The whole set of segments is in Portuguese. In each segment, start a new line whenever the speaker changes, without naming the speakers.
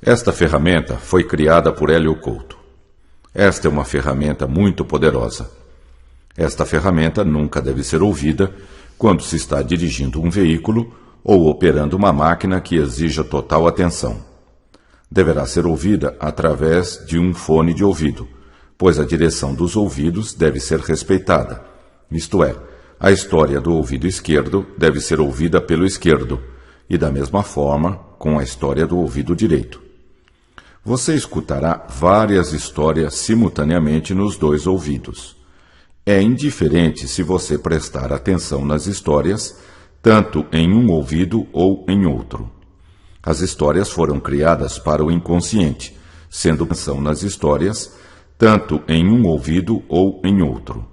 Esta ferramenta foi criada por Hélio Couto. Esta é uma ferramenta muito poderosa. Esta ferramenta nunca deve ser ouvida quando se está dirigindo um veículo ou operando uma máquina que exija total atenção. Deverá ser ouvida através de um fone de ouvido, pois a direção dos ouvidos deve ser respeitada. Isto é, a história do ouvido esquerdo deve ser ouvida pelo esquerdo, e da mesma forma com a história do ouvido direito. Você escutará várias histórias simultaneamente nos dois ouvidos. É indiferente se você prestar atenção nas histórias, tanto em um ouvido ou em outro. As histórias foram criadas para o inconsciente, sendo atenção nas histórias, tanto em um ouvido ou em outro.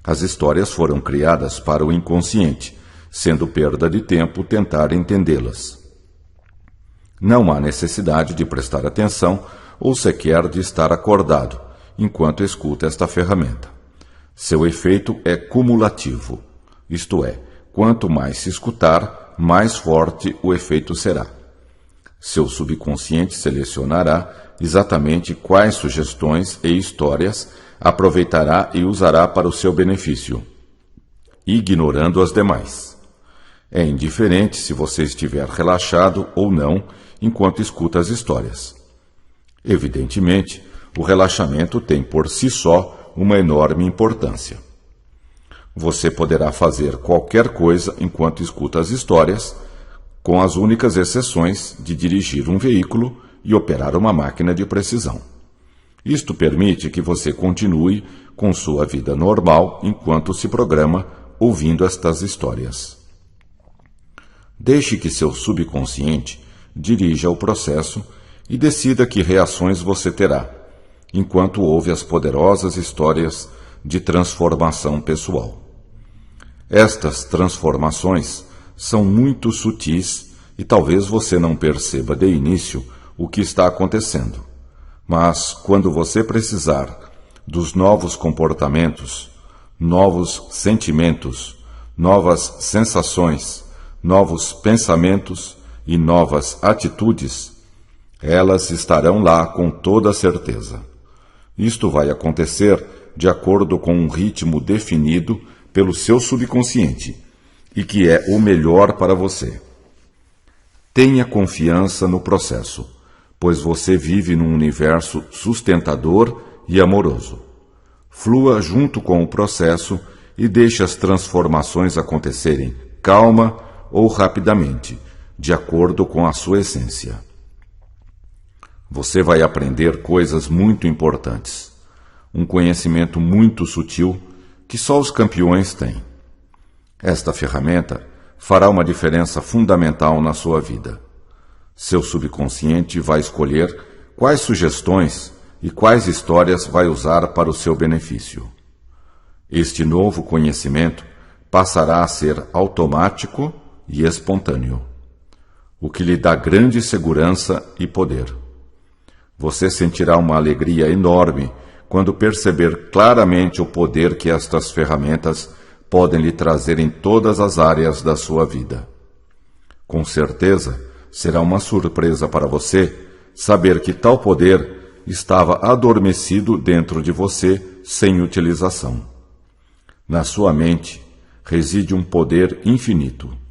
As histórias foram criadas para o inconsciente, sendo perda de tempo tentar entendê-las. Não há necessidade de prestar atenção ou sequer de estar acordado enquanto escuta esta ferramenta. Seu efeito é cumulativo, isto é, quanto mais se escutar, mais forte o efeito será. Seu subconsciente selecionará exatamente quais sugestões e histórias aproveitará e usará para o seu benefício, ignorando as demais. É indiferente se você estiver relaxado ou não enquanto escuta as histórias. Evidentemente, o relaxamento tem por si só uma enorme importância. Você poderá fazer qualquer coisa enquanto escuta as histórias, com as únicas exceções de dirigir um veículo e operar uma máquina de precisão. Isto permite que você continue com sua vida normal enquanto se programa ouvindo estas histórias. Deixe que seu subconsciente dirija o processo e decida que reações você terá, enquanto ouve as poderosas histórias de transformação pessoal. Estas transformações são muito sutis e talvez você não perceba de início o que está acontecendo. Mas, quando você precisar dos novos comportamentos, novos sentimentos, novas sensações, novos pensamentos e novas atitudes, elas estarão lá com toda certeza. Isto vai acontecer de acordo com um ritmo definido pelo seu subconsciente e que é o melhor para você. Tenha confiança no processo, pois você vive num universo sustentador e amoroso. Flua junto com o processo e deixe as transformações acontecerem calma ou rapidamente, de acordo com a sua essência. Você vai aprender coisas muito importantes, um conhecimento muito sutil que só os campeões têm. Esta ferramenta fará uma diferença fundamental na sua vida. Seu subconsciente vai escolher quais sugestões e quais histórias vai usar para o seu benefício. Este novo conhecimento passará a ser automático e espontâneo, o que lhe dá grande segurança e poder. Você sentirá uma alegria enorme quando perceber claramente o poder que estas ferramentas podem lhe trazer em todas as áreas da sua vida. Com certeza, será uma surpresa para você saber que tal poder estava adormecido dentro de você sem utilização. Na sua mente reside um poder infinito.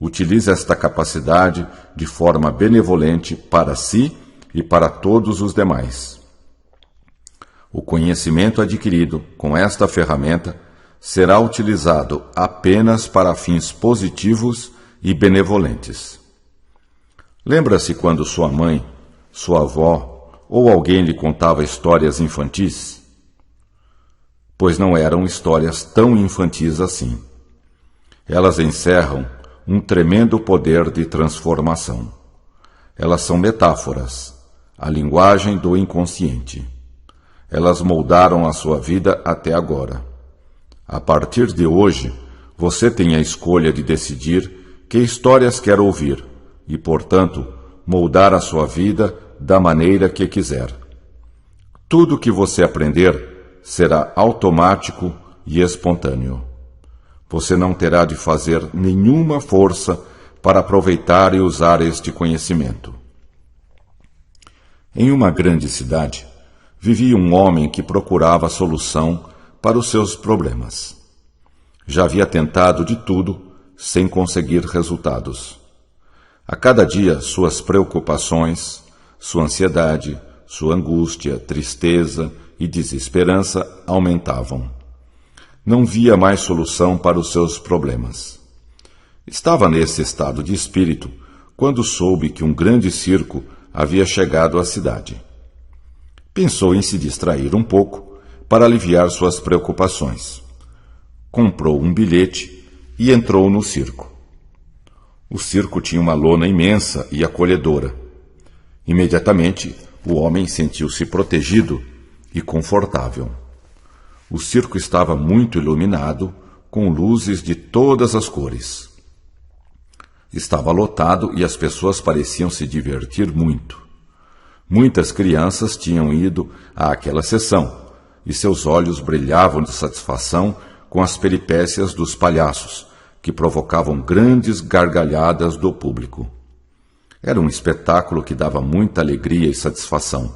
Utilize esta capacidade de forma benevolente para si e para todos os demais. O conhecimento adquirido com esta ferramenta será utilizado apenas para fins positivos e benevolentes. Lembra-se quando sua mãe, sua avó ou alguém lhe contava histórias infantis? Pois não eram histórias tão infantis assim. Elas encerram um tremendo poder de transformação. Elas são metáforas, a linguagem do inconsciente. Elas moldaram a sua vida até agora. A partir de hoje, você tem a escolha de decidir que histórias quer ouvir e, portanto, moldar a sua vida da maneira que quiser. Tudo que você aprender será automático e espontâneo. Você não terá de fazer nenhuma força para aproveitar e usar este conhecimento. Em uma grande cidade, vivia um homem que procurava a solução para os seus problemas. Já havia tentado de tudo sem conseguir resultados. A cada dia, suas preocupações, sua ansiedade, sua angústia, tristeza e desesperança aumentavam. Não via mais solução para os seus problemas. Estava nesse estado de espírito quando soube que um grande circo havia chegado à cidade. Pensou em se distrair um pouco para aliviar suas preocupações. Comprou um bilhete e entrou no circo. O circo tinha uma lona imensa e acolhedora. Imediatamente, o homem sentiu-se protegido e confortável. O circo estava muito iluminado, com luzes de todas as cores. Estava lotado e as pessoas pareciam se divertir muito. Muitas crianças tinham ido àquela sessão, e seus olhos brilhavam de satisfação com as peripécias dos palhaços, que provocavam grandes gargalhadas do público. Era um espetáculo que dava muita alegria e satisfação.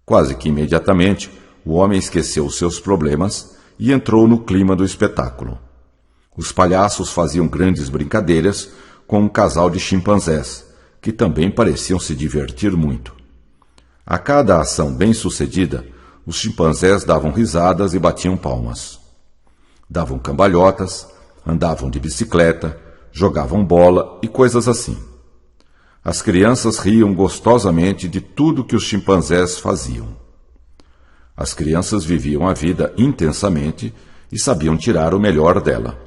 Quase que imediatamente, o homem esqueceu os seus problemas e entrou no clima do espetáculo. Os palhaços faziam grandes brincadeiras com um casal de chimpanzés, que também pareciam se divertir muito. A cada ação bem-sucedida, os chimpanzés davam risadas e batiam palmas. Davam cambalhotas, andavam de bicicleta, jogavam bola e coisas assim. As crianças riam gostosamente de tudo que os chimpanzés faziam. As crianças viviam a vida intensamente e sabiam tirar o melhor dela.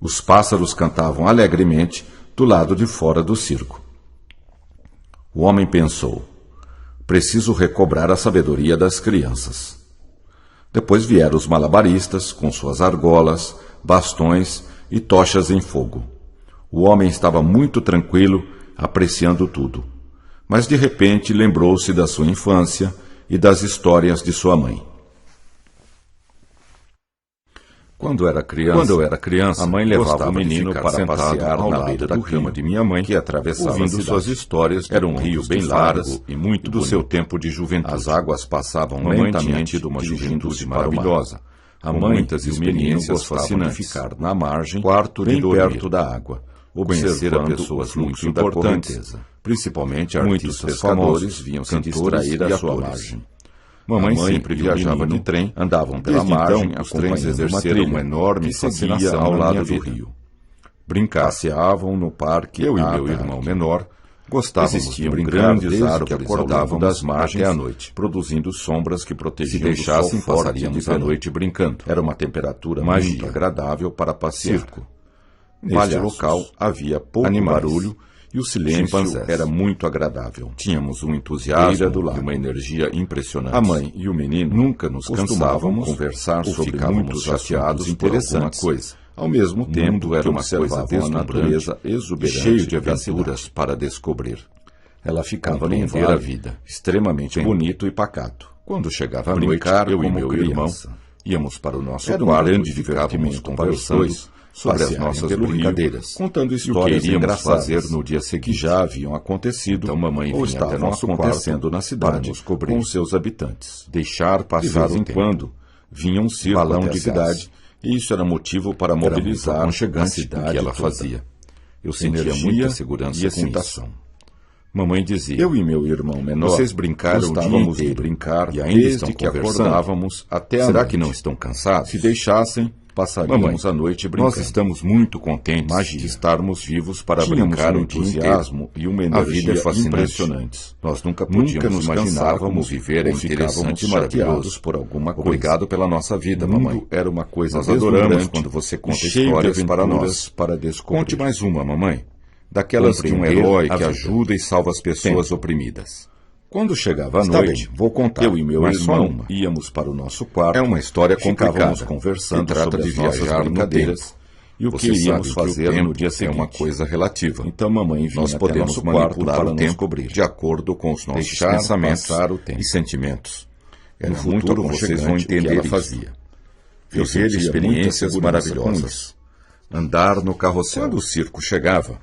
Os pássaros cantavam alegremente do lado de fora do circo. O homem pensou: preciso recobrar a sabedoria das crianças. Depois vieram os malabaristas com suas argolas, bastões e tochas em fogo. O homem estava muito tranquilo, apreciando tudo. Mas de repente lembrou-se da sua infância e das histórias de sua mãe. Quando eu era criança, a mãe levava o menino para passear ao lado da cama de minha mãe, que atravessava ouvindo suas histórias. Era um rio bem largo e muito do seu tempo de juventude. As águas passavam lentamente, tido uma juventude maravilhosa. Há muitas experiências fascinantes. De ficar na margem, bem perto da água, observando pessoas muito importantes, principalmente artistas famosos, vinham se distrair à sua margem. Mamãe sempre viajava de trem, andavam pela margem, os trens exerceram uma enorme fascinação ao lado do rio. Passeavam no parque, eu e meu irmão menor gostávamos de grandes árvores que acordavam das margens até a noite, produzindo sombras que protegiam. Se deixassem, passaríamos a noite brincando. Era uma temperatura muito agradável para passear. Neste local havia pouco barulho e o silêncio era muito agradável. Tínhamos um entusiasmo e uma energia impressionante. A mãe e o menino nunca nos cansávamos de conversar sobre muitos chateados interessantes coisa. Ao mesmo tempo, era uma coisa a natureza exuberante, cheio de aventuras para descobrir. Ela ficava num vale a vida, extremamente bonito e pacato. Quando chegava a noite, eu e meu irmão íamos para o nosso quarto e ficávamos conversando sobre as nossas brincadeiras, contando histórias que iríamos fazer no dia seguinte, que já haviam acontecido, então mamãe ou estavam acontecendo na cidade com os seus habitantes. Deixar passar um quando vinha um circo balão de cidade, e isso era motivo para mobilizar a cidade que ela fazia. Eu sentia muita segurança e excitação. Mamãe dizia: eu e meu irmão menor, vocês brincaram o dia inteiro de brincar e ainda estão que acordávamos até a noite. Será que não estão cansados? Se deixassem, passaríamos a noite brincando. Nós estamos muito contentes de estarmos vivos para brincar um entusiasmo e uma energia impressionantes. Nós nunca podíamos imaginar como viver é interessante e maravilhoso por alguma coisa. Obrigado pela nossa vida, mamãe. Era uma coisa nós adoramos quando você conta histórias para nós, para descobrir. Conte mais uma, mamãe. Daquelas de um herói que ajuda e salva as pessoas oprimidas. Quando chegava a noite, vou contar. Eu e meu irmão íamos para o nosso quarto. É uma história complicada. Ficávamos conversando sobre de viajar brincadeiras e o que iríamos fazer no dia seguinte. É uma coisa relativa. Então mamãe vinha nós podemos manipular o tempo de acordo com os nossos pensamentos e sentimentos. No futuro vocês vão entender o que fazia. Viver experiências maravilhosas. Andar no carrossel. Quando o circo chegava,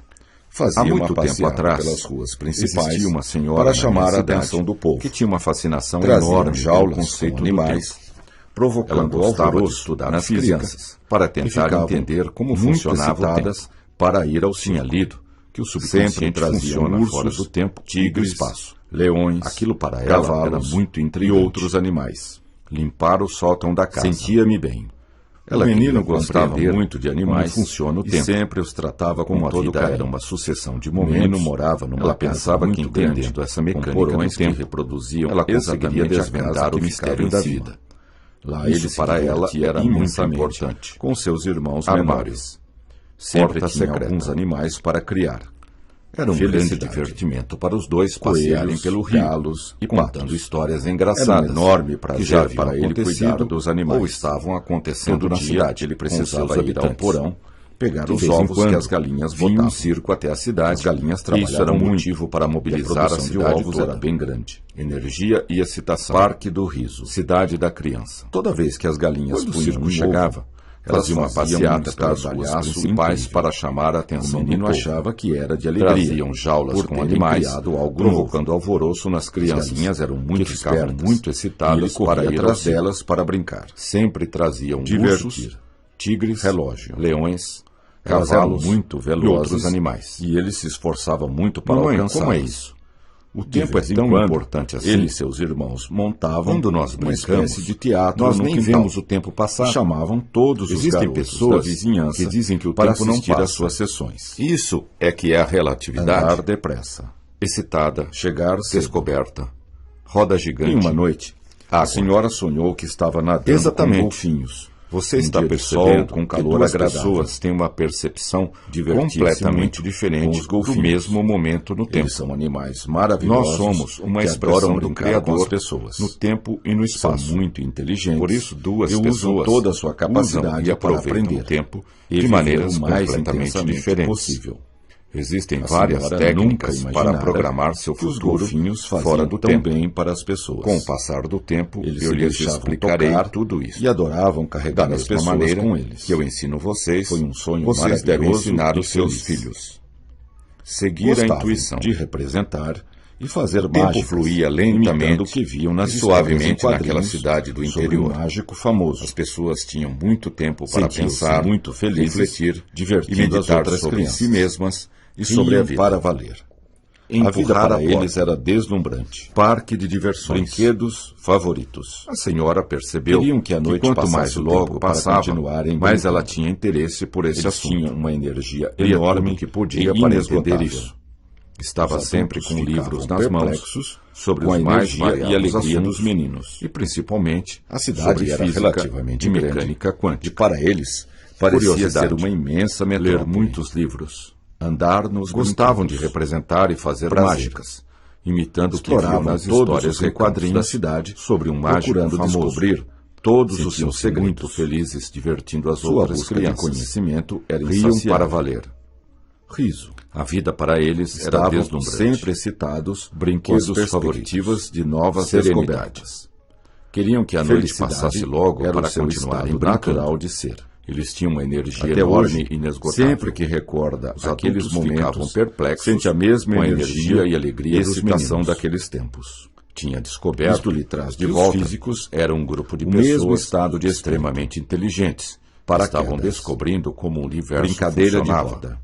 fazia
Há muito
uma
tempo
passeata
atrás,
pelas ruas principais
existia uma senhora
para
na
chamar
minha
a
cidade
atenção do povo,
que tinha uma fascinação
traziam
enorme pelo
jaulas
conceito
com
do
animais,
tempo. Ela
provocando
gostava de
alvoroço
estudar
nas
física
crianças,
para
que
tentar
ficavam
entender como
muito
funcionava o tempo.
excitadas para ir ao
Tinha
circo.
lido que o
Sempre
subconsciente
traziam
funciona
ursos,
fora do tempo e do
tigres,
espaço.
leões,
Aquilo para ela era
cavalos
muito
e
intrigante.
outros animais.
Limpar o sótão da casa.
Sentia-me bem.
Ela
O menino
queria
gostava
compreender
muito de animais
como funciona o
e
tempo.
sempre os tratava com
Como a
todo
vida
carinho.
era uma sucessão de
O menino
momentos,
morava numa
ela
casa
pensava que
muito grande,
entendendo essa
com
mecânica
porões
do tempo,
que reproduziam
ela conseguiria
exatamente a
desvendar
casa
o
que
mistério
ficava
da
em cima.
vida.
Lá
Isso
ele se
para ela
divertia
era muito
imensamente
importante.
com seus irmãos
Armário.
menores. Sempre
Porta
tinha
secreta.
alguns animais para criar.
Era um grande
Felicidade.
divertimento para os dois passearem
Coelhos,
pelo rio,
galos e
contando
patos.
histórias
Era
engraçadas
um enorme prazer
que já haviam
para ele
acontecido
cuidar dos animais.
ou estavam acontecendo
Quando
na
dia
cidade.
ele
com seus
precisava ir ao
habitantes.
porão, pegar
De
os
vez em
ovos
quando,
que as galinhas
vinha
botavam.
um circo até a cidade.
As galinhas
Isso era
trabalhavam
um
muito,
motivo para
e a
mobilizar a
produção de
cidade
ovos
toda.
era bem grande.
Energia e excitação.
Parque do Riso.
Cidade da criança.
Toda vez que as galinhas
Quando o
punham
circo
um
chegava,
ovo,
elas
faziam uma
faziam
passeata
um
pelas ruas
estardalhaço
principais
incrível.
para chamar a atenção
O menino
do povo.
achava que era de alegria.
Traziam jaulas
por
com
terem
animais,
criado algo
provocando
novo.
alvoroço nas crianças.
As galinhas eram muito
que ficavam
espertas,
muito
e
excitadas
ele corria
para ir
atrás
atrás delas para brincar.
Sempre traziam
Divertir.
ursos, tigres,
Relógio.
leões,
Elas eram
cavalos
muito
e
velozes
outros animais.
e ele se esforçava muito para
Mamãe,
alcançá-las.
como é isso? O
De
tempo é
vez em
tão
quando,
importante assim.
ele e seus irmãos montavam
Quando nós
uma
brincamos,
espécie de teatro
nós
no
nem
quintal.
vemos o tempo passar.
E chamavam todos os
Existem
garotos
pessoas
da vizinhança
que dizem que o
para
tempo não
assistir às
passa.
suas sessões.
Isso é que é a relatividade.
Andar depressa,
Excitada,
chegar cedo.
descoberta, roda gigante.
Em uma noite, a
água.
senhora sonhou que estava nadando
Exatamente.
com golfinhos.
Você
Um
está
dia de
percebendo
sol, com calor
que duas
agradável.
pessoas têm uma percepção
Divertir-se
completamente
muito com
diferente
os
do
golfinhos.
mesmo momento no tempo.
Eles são animais maravilhosos.
Nós somos uma
que
expressão
adoram
do
brincar com as
Criador
pessoas.
no tempo e no
São
espaço.
muito inteligentes.
Por isso, duas
e usam
pessoas
toda a sua
usam
capacidade
e aproveitam
para aprender
o tempo
e
de
viver
maneiras
o mais
completamente
intensamente
diferentes.
possível.
Existem
A
várias
senhora
técnicas
nunca
para
imaginara
programar seu
que os
futuro
golfinhos faziam
fora do
tão
tempo.
bem para as pessoas.
Com o passar do tempo,
Eles
eu
se
lhes
deixavam
explicarei
tocar
tudo isso.
e adoravam
Da
carregar as
mesma
pessoas
maneira
com eles.
que eu ensino vocês,
Foi um sonho
vocês devem
maravilhoso
ensinar
e
os seus
feliz.
filhos. Seguir a
Gostavam
intuição.
de representar e fazer
O tempo
mágicas,
fluía
imitando
lentamente
o que viam nas
e
histórias
suavemente
em
naquela
quadrinhos
cidade do
sobre
interior.
um mágico famoso.
As pessoas tinham muito tempo para
Sentiam-se
pensar,
muito felizes,
refletir e
divertindo as
meditar
outras
sobre
crianças.
si mesmas e sobre a
Riam
vida.
para valer. A vida
Empurrar
para
a
eles
porta.
era deslumbrante.
Parque de diversões.
Brinquedos favoritos.
A senhora percebeu
Queriam que a noite
quanto
passasse
mais
o
logo
tempo para
passava,
continuarem
mais
brincando.
ela tinha interesse por esse
Eles
assunto.
tinham uma energia
Lia
enorme
tudo que podia
e
para
inesgotável.
entender isso. Estava
Os
sempre
adultos
com
ficavam
livros nas mãos
perplexos
sobre
com a
os mais
energia e
variados
alegria
assuntos
dos meninos.
e principalmente
A cidade
sobre
era
física
relativamente
e
grande.
mecânica
E
quântica.
para eles, parecia
Curiosidade.
ser uma imensa metrópole.
Ler muitos livros.
Andar nos
Gostavam de
brinquedos.
representar e fazer
Prazer.
mágicas, imitando o que viam
Exploravam
nas
todos
histórias
os
e
recantos
quadrinhos
da cidade,
sobre um mágico
procurando
famoso.
descobrir
Todos os seus
Sentiam-se
segredos,
muito
felizes, divertindo as
Sua
outras
busca de
crianças.
conhecimento era
Riam
insaciável.
para valer.
Riso.
A vida para eles era
Estavam
deslumbrante.
sempre excitados
Brinquedos
com as perspectivas
favoritos.
de novas
Serenidade.
descobertas.
Queriam que a noite
Felicidade
passasse logo
era
para
o seu
continuarem
estado
brincando.
natural de ser.
Eles tinham uma energia
Até
enorme
hoje,
e inesgotável.
sempre que recorda
Os
aqueles
adultos ficavam
momentos,
perplexos
sente a mesma
com a
energia
energia e alegria
e
dos
excitação
meninos.
daqueles tempos.
Tinha descoberto
Isto lhe traz de
que
volta
os físicos eram um grupo de
o mesmo
pessoas
estado de
extremamente inteligentes
para
estavam
quedas.
descobrindo como o universo
Brincadeira de
funcionava.
roda.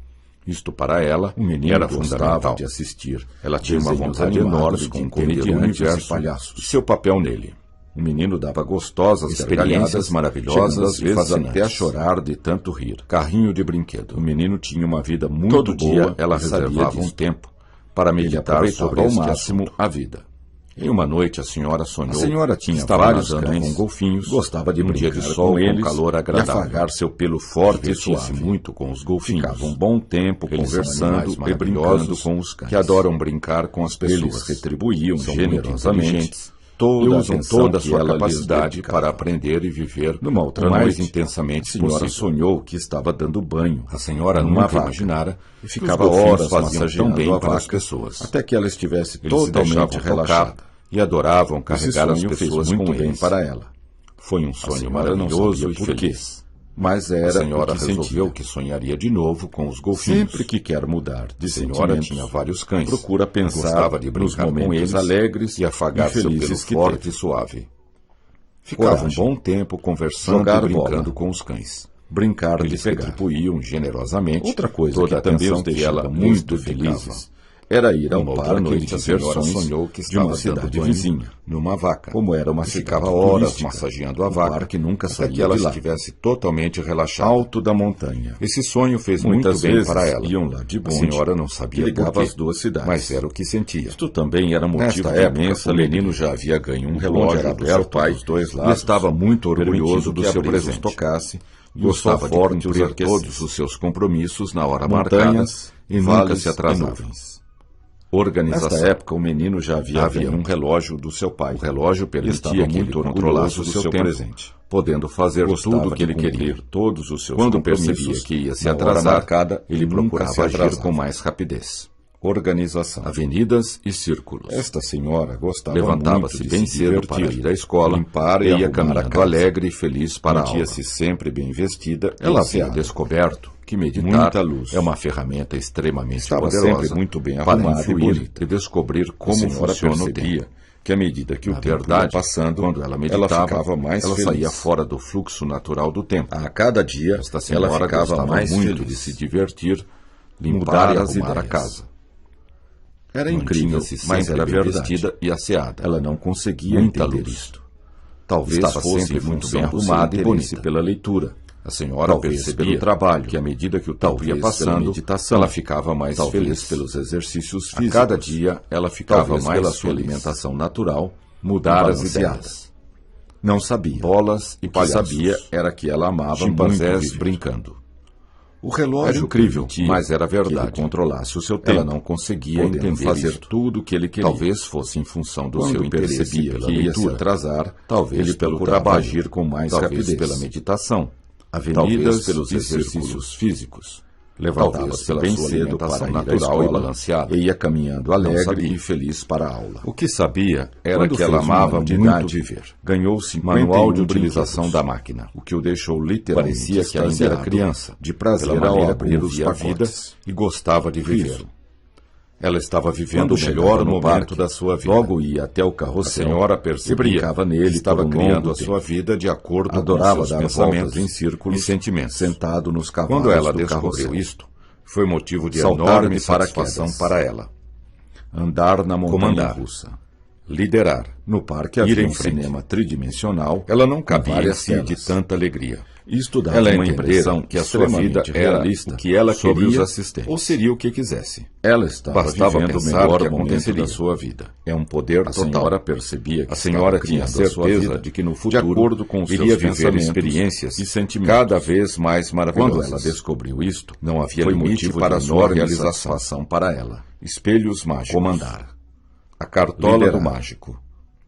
Isto para ela
O menino
era
gostava
fundamental.
de assistir.
Ela tinha uma
desenhos
vontade
animados
enorme
com
de entender o
comediantes e
universo
palhaços.
e seu papel nele.
O menino dava gostosas
Experiências
gargalhadas,
maravilhosas
chegando às
e
vezes
fascinantes.
até a chorar de tanto rir.
Carrinho de brinquedo.
O menino tinha uma vida muito
Todo
boa
dia ela
e sabia
reservava um
disso.
tempo para meditar
aproveitava
sobre
ao
este
máximo
assunto, a vida. Em uma noite a senhora sonhou.
A senhora tinha
que estava
vários
nadando
cães,
com golfinhos,
gostava de
num dia
brincar
de sol
com eles
calor
e
agradável.
afagar seu pelo forte e
Divertia-se
suave.
muito com os golfinhos.
Ficava um bom tempo
Eles são
conversando
animais
e brincando
maravilhosos
com os cães.
que adoram brincar com as pessoas.
Eles retribuíam
São muito
generosamente
inteligentes
toda
e
a
usam
atenção
toda a
que
sua
ela lhes
capacidade
dedicava.
para aprender e viver
Numa outra
o mais
noite,
intensamente
a senhora
possível.
sonhou que estava dando banho.
A senhora
numa
nunca
vaca
imaginara
e
que
ficava
os golfinhos
horas
faziam tão
massageando
bem
a
para as
vaca,
pessoas.
até que ela estivesse
Eles se
totalmente
deixavam
relaxada.
tocar e adoravam
Esse
carregar as
sonho fez
pessoas
muito
com
bem
eles.
para ela.
Foi um
A
sonho
senhora não
maravilhoso
sabia
e
por quê.
feliz.
Mas
A
era
senhora
o que
resolveu
sentia.
que sonharia de novo com os golfinhos.
Sempre que quer mudar de
A senhora
sentimentos,
tinha vários cães.
procura pensar
Gostava de
nos
brincar com
momentos
eles
alegres
e afagar
e
seu pelo
felizes que
forte
teve.
e suave. Ficava
Coragem.
um bom tempo conversando
Jogar
e brincando
bola.
com os cães.
Brincar de
Eles
pegar.
retribuíam generosamente
Outra coisa
toda
que
a
também
atenção
os
que
deixava
ela
muito
lhes dedicava.
felizes era ir ao
Numa outra
parque
noite,
de
a senhora
diversões
sonhou que
de uma
estava dando
cidade
banho
vizinha.
numa vaca.
Como era uma
E
cidade
ficava horas
turística,
massageando a
o
vaca
parque nunca
até
saía
que ela
de lá.
estivesse totalmente relaxada.
Alto da montanha.
Esse sonho fez muito
Muitas
bem
vezes
para ela.
iam lá de
A
bonde,
senhora não
que
sabia
ligava
por quê,
as duas cidades.
mas era o que sentia.
Isto também era motivo
Nesta
de
época,
imensa
o menino
alegria.
já havia ganho um
O bonde
relógio
era
do
aberto
seu pai
dos dois
e
lados,
estava muito orgulhoso
permitindo
do
que a
seu
brisa os
presente.
tocasse e o
Gostava
sol
de
forte os
cumprir
aquecesse.
todos os seus compromissos na hora marcada
Montanhas,
e nunca
vales
se
e
atrasava.
nuvens.
Organização.
Nesta época, o menino já havia
Havia
ganho
um relógio do seu pai. O relógio
estava
permitia que ele
muito
controlasse
orgulhoso
o
do
seu
seu
tempo,
presente.
podendo fazer
Gostava
tudo o que
de
ele queria.
cumprir todos os seus
Quando
compromissos,
percebia que ia se
na hora
atrasar,
marcada,
ele
nunca
procurava
se
agir
atrasava.
com mais rapidez.
Organização.
Avenidas e círculos.
Esta senhora gostava
Levantava-se
muito de
bem
se
cedo
divertir,
para ir à escola,
limpar e
ia
arrumar a
caminhando
casa.
alegre e feliz para a aula.
Sentia-se sempre bem vestida e
Ela havia
asseada.
descoberto que meditar
Muita luz.
é uma ferramenta extremamente
Estava
poderosa
sempre muito bem
para
arrumada e
influir
bonita.
e descobrir
A
como
senhora
funciona o
percebia
tempo.
que à medida que o
Na
tempo
verdade,
ia passando,
quando ela meditava,
ficava mais
ela
feliz.
saía fora do fluxo natural do tempo.
A cada dia,
Esta
ela
senhora
ficava
gostava
mais
muito
feliz.
de se divertir, limpar
Mudar
e
as
arrumar a
ideias.
casa.
Era incrível,
Mantinha-se
mas
sempre
era
bem
verdade.
vestida e asseada.
Ela não conseguia
Muita
entender
luz.
isto. Talvez
Estava
fosse
sempre
em
muito
função
bem
do
arrumada
seu
e
interesse
bonita.
pela leitura.
A senhora
Talvez
percebia
pelo trabalho,
que à medida que o tempo
talvez
ia
pela
passando,
meditação,
ela ficava mais
talvez
feliz.
pelos exercícios
A
físicos.
cada dia ela ficava
Talvez
mais
pela sua
feliz.
alimentação natural,
Mudar as
balanceada.
ideias.
Não sabia.
Bolas e
O que
palhaços.
sabia era que ela amava muito
Chimpanzés
viver.
brincando. O
Era
relógio
incrível,
permitia
mas era
que ele
verdade.
controlasse o seu tempo.
Ela não conseguia
podendo
entender
fazer
isto.
tudo o que ele queria.
Talvez
fosse em função do
Quando
seu interesse
percebia
pela
que ia se
leitura.
atrasar,
Talvez
ele
pelo
procurava
trabalho,
agir com mais
talvez
rapidez.
pela meditação,
Avenidas
talvez pelos
e
exercícios
círculos.
físicos.
Levantava-se
Talvez pela
bem
sua
cedo para
alimentação
ir à
natural
escola
e balanceada.
e ia caminhando alegre
sabia.
e feliz para a aula.
O que sabia era
Quando
que ela
fez um
amava
ano de
muito
idade,
viver.
ganhou 51
Manual de utilização
brinquedos,
da máquina.
o que o deixou literalmente
Parecia que ainda era
extasiado
criança,
de prazer
pela
ao
maneira
abrir
como
os
via a vida
pacotes.
e gostava de viver.
Riso.
Ela estava vivendo
Quando
o melhor
chegava no
momento
parque,
da sua vida.
logo ia até o
A
carrossel
senhora
e
percebia
brincava nele
que estava
por um
criando
longo
a sua
tempo.
vida de acordo
Adorava
com seus
dar
pensamentos
voltas em círculos,
e sentimentos.
sentado nos cavalos
Quando ela
do
descobriu
carrossel.
isto, foi motivo de
Saltar
enorme
de
satisfação
paraquedas.
para ela.
Andar na montanha
Comandar.
russa.
Liderar.
No parque
Ir
havia
em
um
frente.
cinema tridimensional.
Ela não
com
cabia em
várias
si de
telas.
tanta alegria.
Isto dava
Ela
uma
entendera
impressão
que a sua vida
extremamente
era
realista
o que ela
sobre
queria
os assistentes.
ou seria o que quisesse.
Ela estava
Bastava
vivendo o
pensar
melhor
que
momento
aconteceria.
da sua vida. É um poder
A
total.
senhora percebia que
A senhora
estava
tinha
criando a sua
certeza
vida
de que no
de
futuro
acordo com os
iria
seus
viver
pensamentos
experiências
e sentimentos
cada vez mais maravilhosas.
Quando ela descobriu isto,
não havia
foi
limite
motivo
para
de
sua
enorme
realização
satisfação para ela.
Espelhos mágicos.
Comandar. A cartola
Liderar.
do mágico.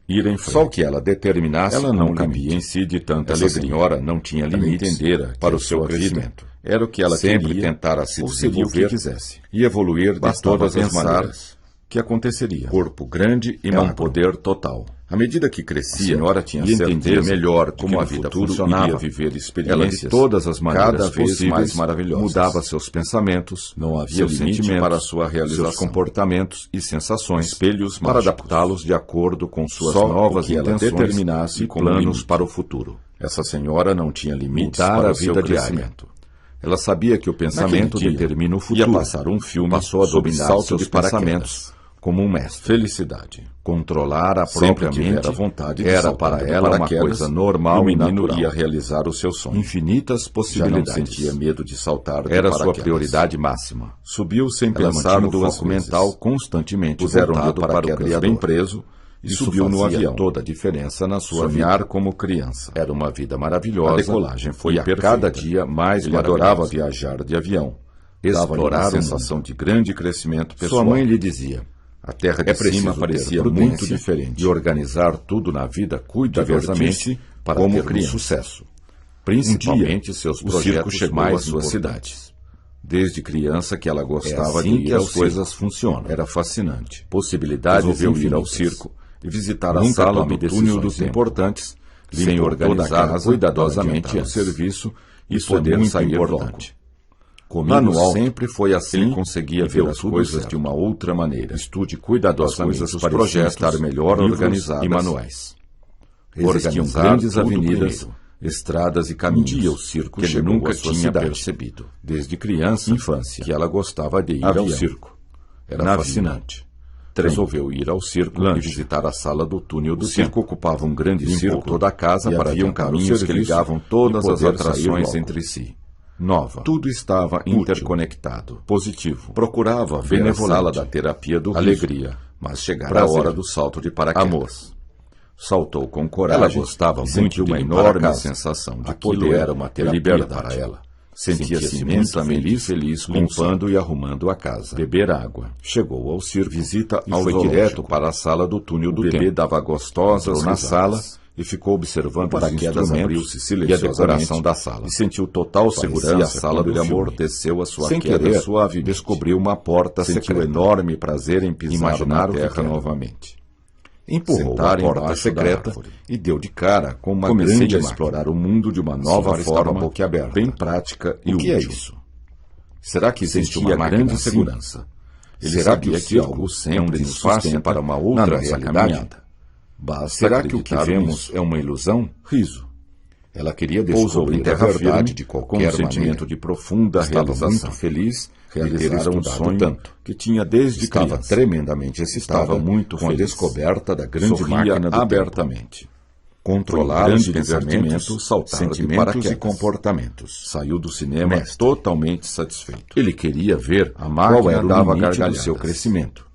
Ir em frente.
Só o que ela determinasse,
Ela não
como
cabia
limite.
em si de tanta
Essa
alegria.
senhora não tinha
Ela
limites
entendera
para
que
o
a
seu
sua vida
crescimento.
era o que ela
Sempre
queria,
tentara se
ou seria o que
desenvolver
quisesse.
e evoluir de
Bastava
todas as
pensar
maneiras.
que aconteceria.
Corpo grande e
É um
magro.
poder total.
À medida que
A
crescia,
senhora tinha
e entendia
certeza
melhor
de
como
que
a
no
vida
futuro
funcionava,
iria viver
ela
experiências
de todas as maneiras
cada vez
possíveis
mais maravilhosas.
mudava seus pensamentos,
Não havia
seus
limite
sentimentos,
para a sua realização.
seus comportamentos e sensações,
Espelhos
para
mágicos.
adaptá-los de acordo com suas
Só
novas
o que ela
intenções
determinasse
e
como
planos
limite.
para o futuro.
Essa senhora não tinha limites
Mudar
para
a
o seu
vida diária.
crescimento.
Ela sabia que o pensamento
Naquele dia,
determina o futuro.
ia passar um filme
Passou a
sobre
dominar
salto
seus
de paraquedas.
pensamentos como um mestre.
Felicidade.
Controlar a
Sempre
própria
tivera
mente
vontade de
era
saltar
para
de
ela uma
paraquedas,
coisa normal
e o
e
menino
natural.
ia realizar o seu sonho.
Infinitas
Já não
possibilidades.
sentia medo de saltar de
Era
paraquedas.
sua prioridade máxima.
Subiu sem
Ela
pensar
mantinha o
duas
foco
vezes.
mental constantemente
Puseram-lhe o
voltado para o
paraquedas
Criador.
bem preso e
Isso
subiu no
fazia
avião.
toda a diferença na sua
Sonhar
vida.
como criança.
Era uma vida maravilhosa.
A decolagem foi
e a
perfeita.
cada dia mais
Ele adorava
maravilhosa.
viajar de avião. Dava-lhe uma
Explorar o
sensação de grande crescimento pessoal.
Sua mãe lhe dizia:
A terra de
é preciso
cima
ter
parecia
prudência
muito diferente.
e organizar tudo na vida cuidadosamente
Divertir-se
para
como
ter
criança.
sucesso.
Um
Principalmente
dia,
seus
o circo
projetos
chegou
mais
à sua
importantes.
cidade. Desde criança que ela gostava
assim
de ir
que
ao
as coisas
circo.
funcionam.
Era fascinante.
Possibilidades
Resolveu ir ao
infinitas.
circo e visitar a
Nunca
sala
tome
do túnel do
decisões
tempo.
importantes
Limpou
sem
toda a
organizar
casa
cuidadosamente
para adiantar o
antes.
serviço Isso é muito importante. Comigo sempre foi assim. Ele conseguia ver as coisas de uma outra maneira. Estude cuidadosamente os projetos, estar melhor organizados e manuais. Existiam grandes avenidas, estradas e caminhos. Um dia o circo que ele nunca tinha percebido. Desde criança, infância, que ela gostava de ir ao circo. Era fascinante. Resolveu ir ao circo e visitar a sala do túnel do circo. Ocupava um grande círculo toda a casa para haviam caminhos que ligavam todas as atrações entre si. Nova. Tudo estava interconectado. Positivo. Procurava ver a sala da terapia do alegria, mas chegara a hora do salto de paraquedas. Amor. Saltou com coragem. Ela gostava muito de uma enorme sensação de poder era uma terapia para ela. Sentia-se imensamente feliz limpando e arrumando a casa. Beber água. Chegou ao circo, visita e foi direto para a sala do túnel do tempo. O bebê dava gostosas na sala e ficou observando os instrumentos e a decoração da sala. E sentiu total segurança. A sala do amorteceu a sua queda suave. Descobriu uma porta secreta. Sentiu enorme prazer em pisar na terra novamente. Empurrou a porta secreta e deu de cara com uma grande a explorar o mundo de uma nova forma, bem prática e útil. O que é isso? Será que existe uma grande segurança? Será que esse algo sempre nos sustenta para uma outra realidade? Será que o que vemos é uma ilusão? Riso. Ela queria descobrir a verdade de qualquer sentimento de profunda realização. Estava muito feliz realizar um sonho tanto que tinha desde criança. Estava tremendamente excitada muito com a descoberta da grande máquina do abertamente. Controlar os pensamentos, sentimentos e comportamentos. Saiu do cinema totalmente satisfeito. Ele queria ver a máquina dava gargalhada do seu crescimento.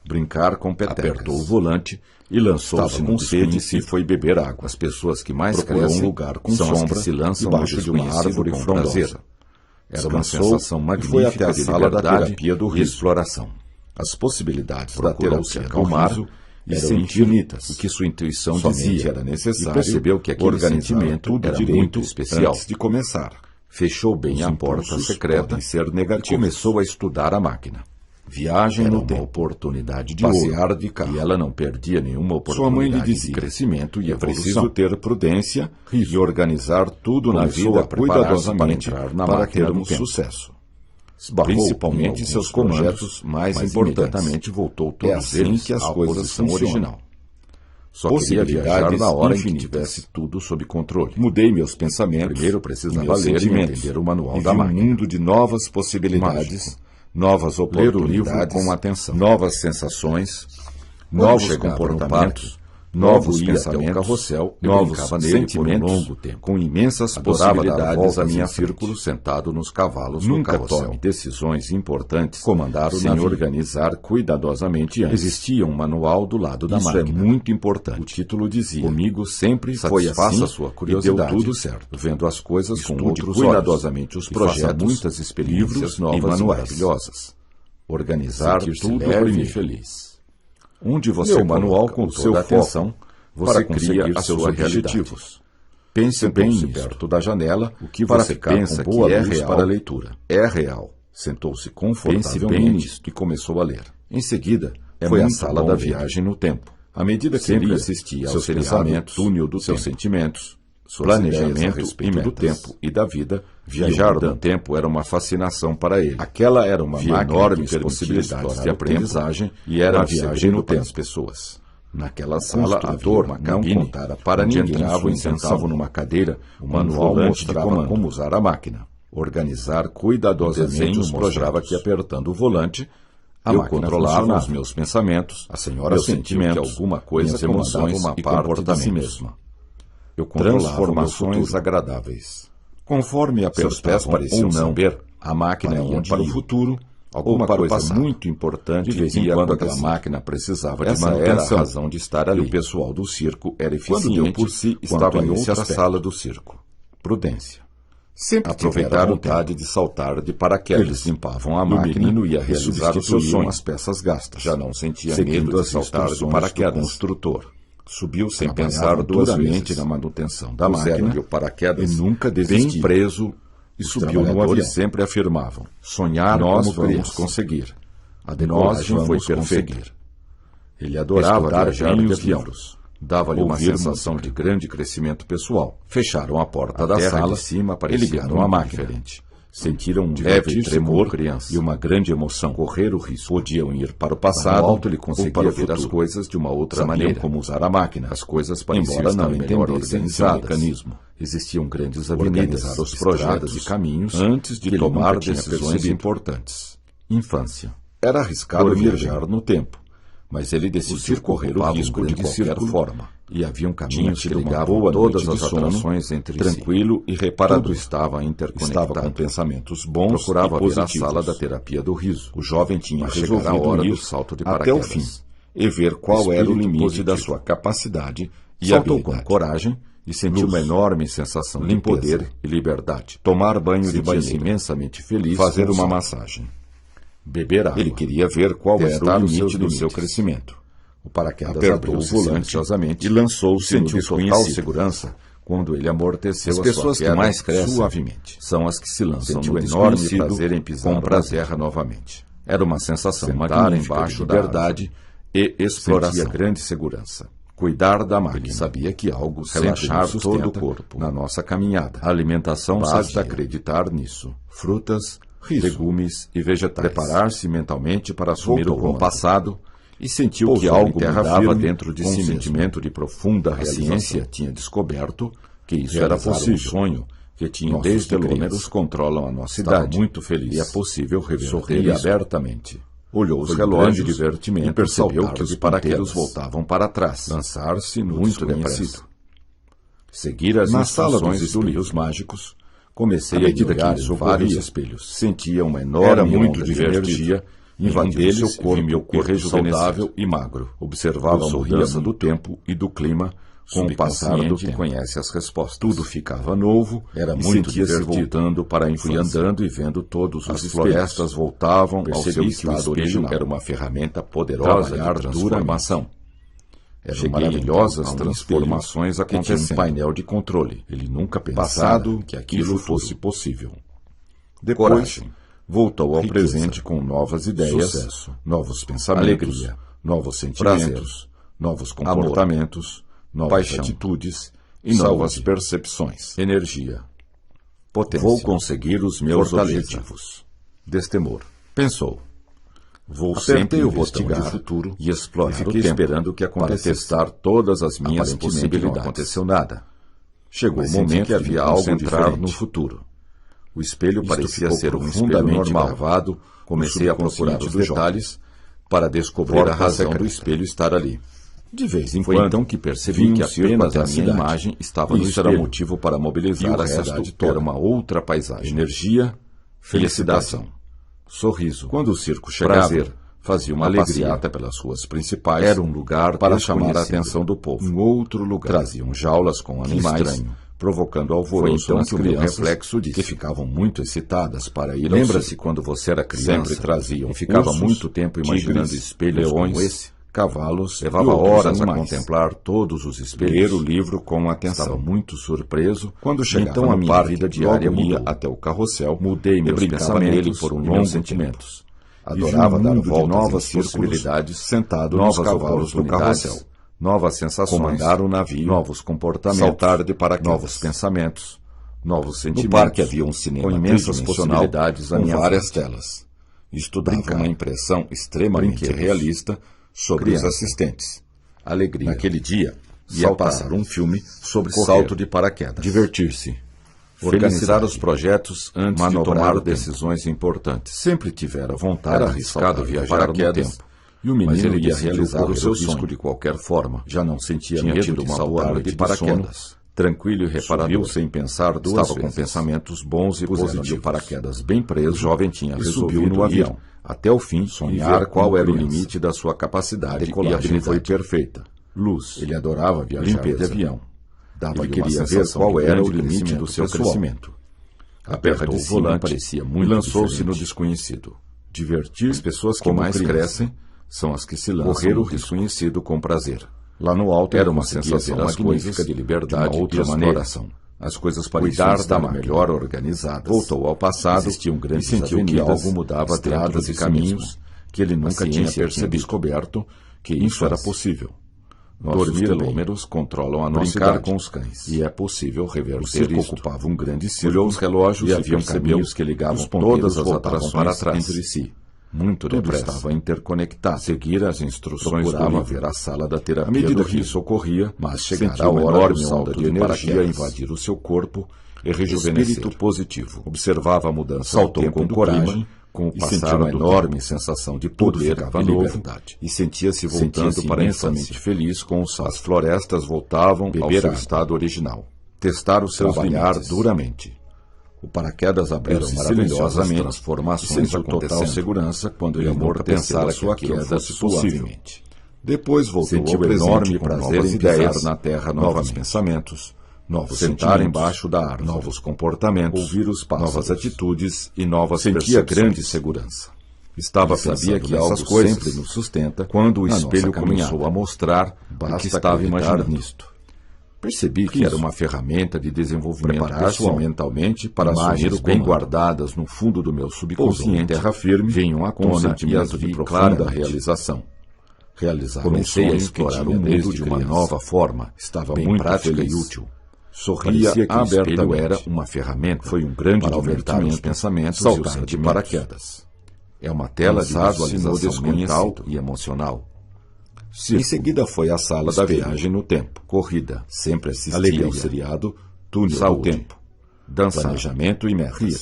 Brincar com petecas. Apertou o volante e lançou-se com sede e foi beber água. As pessoas que mais crescem um lugar com sombra se lançam debaixo de uma árvore frondosa. Era uma sensação magnífica. Foi até a sala da terapia do riso. Exploração. As possibilidades da terapia acalmar eram infinitas. O que sua intuição dizia era necessário. E percebeu que aquele sentimento era muito especial. Antes de começar, fechou bem a porta secreta e começou a estudar a máquina. Viagem no tempo, oportunidade de passear de carro. E ela não perdia nenhuma oportunidade. Sua mãe lhe dizia de crescimento e é preciso ter prudência e organizar tudo na vida cuidadosamente para termos sucesso. Principalmente seus projetos mais importantes. Voltou todos eles que as coisas são original. Só queria viajar na hora em que tivesse tudo sob controle. Mudei meus pensamentos. Primeiro precisava ler e entender o manual da máquina. Um mundo de novas possibilidades. Novas oportunidades, ler o livro com atenção, novas sensações, novos comportamentos, novos pensamentos, carrossel, novos sentimentos, longo tempo, com imensas possibilidades a minha círculo sentado nos cavalos nunca do carrossel. Tome decisões importantes, comandar o navio, organizar cuidadosamente antes. Existia um manual do lado da máquina. Isso é muito importante. O título dizia: comigo sempre foi assim, sua curiosidade, e deu tudo certo, vendo as coisas com outros cuidadosamente olhos, os projetos, muitas experiências, livros novas e maravilhosas. Organizar tudo leve e feliz. Onde você manual com toda a atenção, você cria os seus objetivos. Pense bem perto da janela, o que você pensa que é real para a leitura. É real. Sentou-se confortavelmente e começou a ler. Em seguida, foi à sala da viagem no tempo. À medida que ele assistia aos pensamentos, túnel dos seus sentimentos, planejamento e do tempo e da vida, viajar no tempo era uma fascinação para ele. Aquela era uma enorme possibilidade de aprendizagem e era a viagem no tempo das pessoas. Naquela sala havia uma cabine para ninguém entravam e sentavam numa cadeira, o manual mostrava como usar a máquina. Organizar cuidadosamente os mostrava que apertando o volante, eu controlava os meus pensamentos, a senhora sentiu que alguma coisa comandava uma parte de si mesma. Eu transformações agradáveis. Conforme seus pés pareciam saber, a máquina ia para o futuro, alguma coisa muito importante, de vez em quando aquela máquina precisava de manutenção. Essa era a razão de estar ali. O pessoal do circo era eficiente. Quando deu por si, estava em outra sala do circo. Prudência. Sempre aproveitar a vontade de saltar de paraquedas. Eles limpavam a máquina e ia realizar os seus sonhos. As peças gastas. Já não sentia medo de saltar de paraquedas. Construtor. Subiu sem pensar duramente na manutenção da máquina o paraquedas, e nunca desistiu. Bem preso e subiu no avião. Sempre afirmavam: sonhar nós vamos conseguir. A decolagem foi perfeita. Ele adorava viajar de avião. Dava-lhe uma sensação de grande crescimento pessoal. Fecharam a porta da sala
de cima
e ligaram a máquina. Sentiram um leve tremor e uma grande emoção.
Correr o risco.
Podiam ir para o passado,
alto ele conseguia ver as
coisas de uma outra
Sabiam
maneira.
como usar a máquina.
As coisas pareciam
Embora não
melhor
entendessem
organizadas.
seu mecanismo.
Existiam grandes avenidas,
Organizar os projetos
e caminhos
antes de
que ele
tomar
nunca tinha
decisões
percebido.
importantes.
Infância. Era arriscado
Dormir
viajar no tempo, mas ele decidiu correr o risco de qualquer forma. E haviam caminhos que ligavam todas as atrações entre tranquilo e reparador. Tudo estava interconectado. Estava com pensamentos bons. Procurava
e
ver a
positivos.
sala da terapia do riso.
O jovem tinha
resolvido
a hora
ir
do salto de
até
paraquedas.
o fim e ver qual era o
Espírito
limite
positivo.
da sua capacidade e
Saltou
habilidade.
com
Coragem e sentiu
luz,
uma enorme sensação de
limpeza,
poder e liberdade. Tomar banho de
sentia-se
banheiro, imensamente feliz,
fazer
com
uma
sol.
massagem.
Beber água. Ele queria ver qual era o limite do seu crescimento. O paraquedas apertou o volante silenciosamente e lançou-se no total segurança quando ele amorteceu
As
a
pessoas
sua
que
queda
mais crescem
suavemente. São as que se lançam
Sentiu
no
enorme
desconhecido
prazer em pisar
com
na
terra novamente. Era uma sensação
Sentar
magnífica
embaixo
de
da
liberdade e exploração.
Sentia
Grande segurança. Cuidar da máquina. Ele sabia que algo relaxar todo o corpo na nossa caminhada. A alimentação basta acreditar nisso. Frutas, legumes e vegetais. Preparar-se mentalmente para assumir o rumo passado e sentiu que algo mudava dentro de si, um sentimento de profunda realização. A ciência tinha descoberto que isso era possível. Um sonho que tinham desde criança controlam a nossa idade. Muito feliz. E é possível reverter abertamente. Olhou os relógios de divertimento e percebeu que os ponteiros voltavam para trás. Lançar-se no muito desconhecido. Seguir as instruções dos livros mágicos. Comecei a olhar em vários espelhos. Sentia uma enorme onda de energia invadindo seu corpo, meu corpo saudável e magro. Observava a mudança do tempo e do clima. Com o passar do tempo, conhece as respostas. Tudo ficava novo, era muito divertido. Voltando para a infância. Fui andando e vendo todos os florestas voltavam ao seu estado original. Era uma ferramenta poderosa de transformação. Eram maravilhosas transformações acontecendo. Um painel de controle. Ele nunca pensado que aquilo fosse possível. Depois, voltou ao presente com novas ideias, sucesso, novos pensamentos, alegria, novos sentimentos, novos comportamentos, novas atitudes e novas percepções. Energia. Potência. Vou conseguir os meus objetivos. Destemor. Pensou. Vou sempre investigar o futuro e explorar o tempo esperando o que acontecesse. Para testar todas as minhas possibilidades. Não aconteceu nada. Chegou o momento que havia algo diferente no futuro. O espelho parecia ser um fundamente marvado. Comecei a procurar os detalhes para descobrir a razão do espelho estar ali. De vez em quando, então, que percebi que apenas a minha imagem estava no espelho. Isso era motivo para mobilizar a cidade toda. Era uma outra paisagem. Energia, felicidade, sorriso. Quando o circo chegava, fazia uma passeata pelas ruas principais. Era um lugar para chamar a atenção do povo. Um outro lugar. Traziam jaulas com animais, provocando alvoroço nas crianças, reflexo que ficavam muito excitadas para ir. Lembra-se quando você era criança? Sempre traziam. E ficava muito tempo imaginando espelhos leões, como esse. Cavalos, levava horas a contemplar todos os espelhos. Ler o livro com atenção. Estava muito surpreso quando chegava então a minha vida diária ia até o carrossel. Mudei meus pensamentos por um longo sentimentos. Adorava dar voltas novas possibilidades, sentado nos cavalos do carrossel. Novas sensações, comandar o navio, novos comportamentos, saltar de paraquedas, novos pensamentos, novos sentimentos. No parque havia um cinema com imensas possibilidades, com várias telas. Estudava uma impressão extremamente realista sobre os assistentes. Alegria. Naquele dia, ia passar um filme sobre salto de paraquedas. Divertir-se. Organizar os projetos antes de tomar decisões importantes. Sempre tivera vontade. Era arriscado viajar no tempo. E o menino ia realizar o seu sonho de qualquer forma. Já não sentia medo de saltar de paraquedas. Tranquilo e reparador, sem pensar duas vezes. Estava com pensamentos bons e positivos. De paraquedas bem preso, o jovem tinha resolvido no avião. Até o fim, sonhar qual era o limite da sua capacidade e a habilidade foi perfeita. Luz. Ele adorava viajar de avião. Ele queria ver qual era o limite do seu crescimento. Apertou o volante parecia muito e lançou-se no desconhecido. Divertir as pessoas que mais crescem são as que se lançam correr o desconhecido com prazer. Lá no alto era uma sensação magnífica de liberdade e outra exploração. As coisas pareciam estar melhor organizadas. Voltou ao passado e sentiu que algo mudava estradas e caminhos que ele nunca tinha percebido. Descoberto que isso era possível. Nossos telômeros controlam a nossa
brincar
idade,
com os cães.
e é possível reverter
O circo
isto.
ocupava um grande
Olhou
círculo
os relógios
e
e
haviam
percebeu
caminhos que ligavam
os ponteiros
todas as
voltavam
atrações
para trás.
entre si.
Muito
Tudo
depressa.
estava interconectado.
Seguir as instruções do
Procurava
livro.
ver a sala da
À
terapia
medida
do
que
rio,
isso ocorria,
mas chegara
sentia
a
uma
hora do
enorme
salto
onda
de
de energia
paraquedas.
invadir o seu corpo e rejuvenescer.
Espírito positivo.
Observava a mudança
Saltou
do tempo
com
e do
coragem,
clima, com o
e
passar
sentiu uma
do
enorme
tempo.
sensação de
Tudo
poder
ficava
e
novo
liberdade.
e sentia-se voltando
Sentia-se
para a
imensamente
infância.
feliz com o salto.
As florestas voltavam ao
Beber
seu
água.
estado original. Testar os seus
Trabalhar
limites.
duramente. O paraquedas abriu-se
Eram
silenciosamente,
maravilhosas
transformações
sentiu total
acontecendo.
segurança quando
E
ele
amor
nunca
pensara
pensara
que
que
aquilo
aquilo
fosse
fosse
possível.
possível. Depois voltou
Sentiu
ao presente
enorme
com
prazer
novas
em
ideias
pisar na terra
novos
novamente.
pensamentos, novos
Sentar
sentimentos,
embaixo da árvore,
novos comportamentos,
ouvir os pássaros,
novas atitudes e novas
sentia
percepções.
grande segurança.
Estava
Ele sabia
pensando
que
nessas
algo
coisas
sempre nos sustenta
quando o
na
espelho
nossa
começou
caminhada.
a mostrar o
Basta
que estava
acreditar
imaginando.
nisto. Percebi
Que era uma ferramenta de desenvolvimento
preparar-se
pessoal.
mentalmente para
Imagens
assumir o
bem
comando.
guardadas no fundo do meu
Pousou em
subconsciente,
terra firme,
vinham à
com um
tona e as
sentimento de
vi
profunda
claramente.
realização. Realizar
Comecei
um
a
sonho
explorar
que
o
tinha
mundo
desde
de uma
criança.
nova forma.
Estava
bem
muito
prática
feliz.
e útil. Sorria
Parecia que o espelho
abertamente.
era
Uma ferramenta.
Foi um grande
para aumentar os
divertimento
pensamentos e
saltar
os
de
sentimentos.
paraquedas.
É uma tela de
Lançar-se no
visualização mental
desconhecido.
e emocional.
Em seguida foi à sala da
Espelho.
viagem no tempo.
Corrida,
Sempre assistia
Alegria.
ao seriado Túnel
Saúde.
do Tempo.
dançar,
Planejamento e metas.
rir,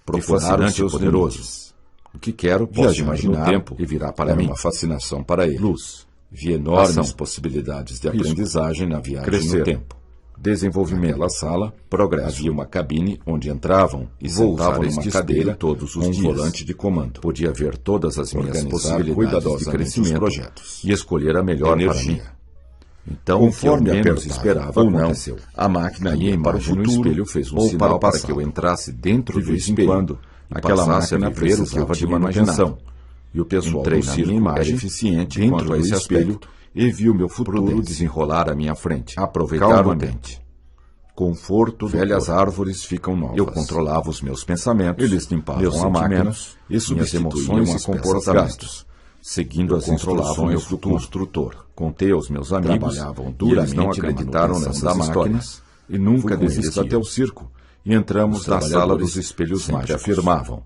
Procurar os
fascinante
seus
e poderoso.
limites.
O que quero, posso
Viajar
imaginar
no tempo
e virá para
era
mim.
uma fascinação para ele.
Luz,
Via enormes
ação,
possibilidades de
risco,
aprendizagem na viagem
crescer,
no tempo.
desenvolvimento,
Naquela sala,
progresso.
havia uma cabine onde entravam e
Vou
sentavam
usar
numa
este
cadeira
espelho todos os
com um
dias.
volante de comando.
Podia ver todas as minhas
Organizar
possibilidades de
cuidadosamente
crescimento
os projetos.
e escolher a melhor
Energia.
para mim. Então,
Conforme
o que eu menos
apertava
esperava
ou não,
aconteceu.
a máquina
A minha
ia para o
imagem no
futuro
espelho fez um
ou
sinal
para o
para que eu
passado.
entrasse dentro
De
do
vez em
espelho
quando,
e
aquela
passasse a
máquina
viver o que eu
precisava de
tinha
manutenção.
imaginado. E o pessoal
Entrei
do
na
circo
minha imagem,
era eficiente
dentro
quanto a
do
esse
espelho,
aspecto e vi o meu futuro
prudência.
desenrolar à minha frente.
Aproveitar o
Calmamente.
ambiente.
Conforto, velhas
corpo.
árvores ficam novas. Eu controlava os meus pensamentos,
Eles limpavam
meus
a máquina
sentimentos
e
minhas
substituíam
emoções
as
e
peças
comportamentos.
gastos.
Seguindo as instruções do construtor. Contei aos meus amigos
Trabalhavam
e eles
duramente
não
na
acreditaram
manutenção
nessas
da
histórias e nunca
Fui com eles
desistiam.
até o circo
E entramos
Os
na sala
trabalhadores
dos espelhos
sempre
mágicos.
afirmavam,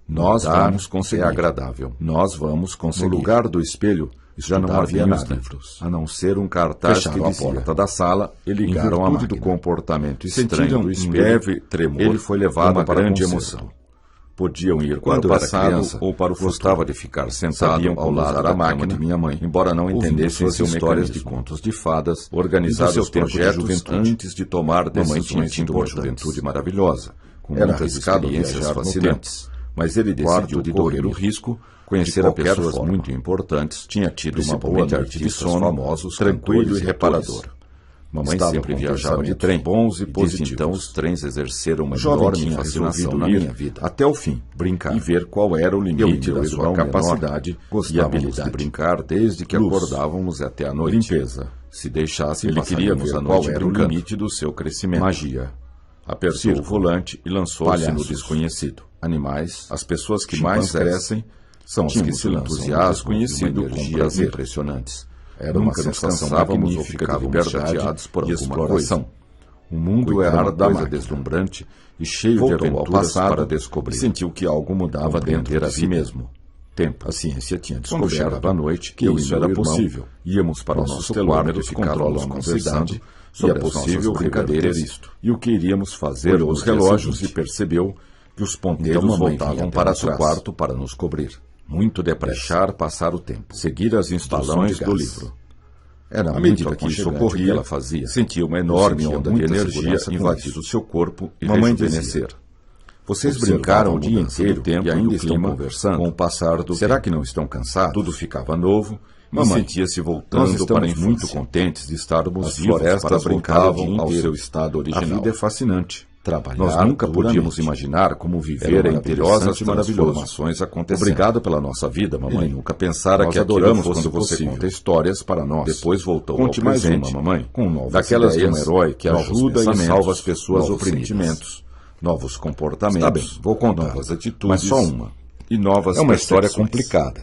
nós
Mudar
vamos conseguir.
é agradável.
Nós vamos
No
conseguir.
lugar do espelho, já não
Estudar
havia
bem os
nada,
livros.
a não ser um cartaz
Fecharam
que
a
dizia,
porta da sala e ligaram a
em virtude do
máquina.
comportamento
Sentiram
estranho do
um
espelho,
leve tremor
ele foi levado
e uma
para
grande
conserto.
emoção.
Podiam ir
Quando
para o
era
passado
criança
ou para o futuro. Gostava de ficar sentado
Sabiam
ao
como
lado
usar
da
a
cama
máquina,
de minha mãe,
embora não
ouvindo
entendessem
suas
seu
histórias de
mecanismo.
contos de fadas,
E
organizar
do seu
seus
tempo de
projetos
juventude.
antes de tomar
Mamãe tinha
decisões
tido uma
importantes.
juventude
maravilhosa, com
Era
muitas
arriscado
experiências
viajar no
fascinantes. Mas ele decidiu
Quarto de
correr o
dormir.
risco, conhecer
De
a
qualquer
pessoas
forma.
muito importantes, tinha tido uma boa
Principalmente
noite de
artistas
sono,
famosos,
tranquilo
cantores
e
e
reparador.
atores.
Mamãe
Estava
sempre
com
viajava de
pensamentos
trem,
bons e
desde
positivos.
então os trens exerceram uma
O jovem
enorme
tinha
fascinação
resolvido
na
ir
minha vida.
até o fim,
Brincar
e ver qual era o
Eu e
limite
meu
da sua
irmão
capacidade
menor
e
gostávamos
habilidade.
de brincar desde que
Luz,
acordávamos até a noite.
limpeza.
Se deixasse,
Ele queria
passaríamos
ver
a
qual
noite
era o
brincando.
limite do seu crescimento.
Magia. Apertou
Circo.
o volante e lançou-se no
Palhaços.
desconhecido. Animais. As pessoas que
Chimpanzés.
mais crescem são as que
Tínhamos
se
um
lançam no
entusiasmo
desconhecido
e uma
com
energia
prazer
impressionantes.
Era
Nunca
uma
nos
sensação
cansávamos ou
magnífica de
ficávamos
liberdade
chateados por
e
alguma
exploração.
coisa.
O mundo
Cuidar
era uma
da
coisa
máquina.
deslumbrante e cheio
Voltou
de
ao
aventuras
passado
para descobrir.
e sentiu que algo mudava dentro
Compreender
de
a
si
vida.
mesmo.
Tempo.
A ciência tinha
Quando
descoberto
chegava a noite,
que
eu e
isso
meu
era
irmão
possível.
íamos para o
Nossos
nosso
telômeros
quarto e ficávamos
controlam a nossa
conversando
idade
sobre
e é
as
possível
nossas
reverter
brincadeiras
isto.
e o que iríamos fazer
Olhou
nos
os relógios
e percebeu que os ponteiros
Então mamãe
voltavam
vinha
para
até
seu
atrás.
quarto para nos cobrir. Muito depressa. Deixar passar o tempo. Seguir as instruções
de
do
gás.
livro.
Era
À
muito
medida que isso
aconchegante o que
ocorria,
ela fazia.
sentia uma enorme
Sentia
onda de
muita
energia
segurança com
invadir
isso.
o seu corpo e
Mamãe
rejuvenescer. Vocês
Observava
brincaram
a
o dia
mudança do
inteiro
tempo
e
e
ainda
do
estão
clima
conversando.
com o passar do
Será
tempo.
que não estão cansados? Tudo ficava novo.
Mamãe,
Sentia-se
nós
voltando
estamos
para a infância.
muito
contentes de estarmos
As
vivos
florestas
para brincar o
voltavam
dia
ao
inteiro.
seu estado
A
original.
vida é fascinante.
Trabalhar
Nós nunca podíamos
duramente.
imaginar como viver
Era
em perigosas
interessante e maravilhoso.
transformações acontecendo.
Obrigado pela nossa vida, mamãe.
Ele nunca pensara
Nós
que aquilo
adoramos
fosse
quando você
possível.
conta histórias para nós.
Depois voltou
Conte
ao
mais
presente,
uma, mamãe, com novas
daquelas de um
ideias,
herói que
novos
ajuda e
pensamentos,
salva as pessoas
novos
oprimidas.
sentimentos.
Novos comportamentos,
Está bem, vou contar,
novas atitudes,
mas só uma.
E novas
É uma história
percepções.
complicada,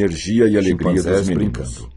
energia e alegria dos meninos.
brincando.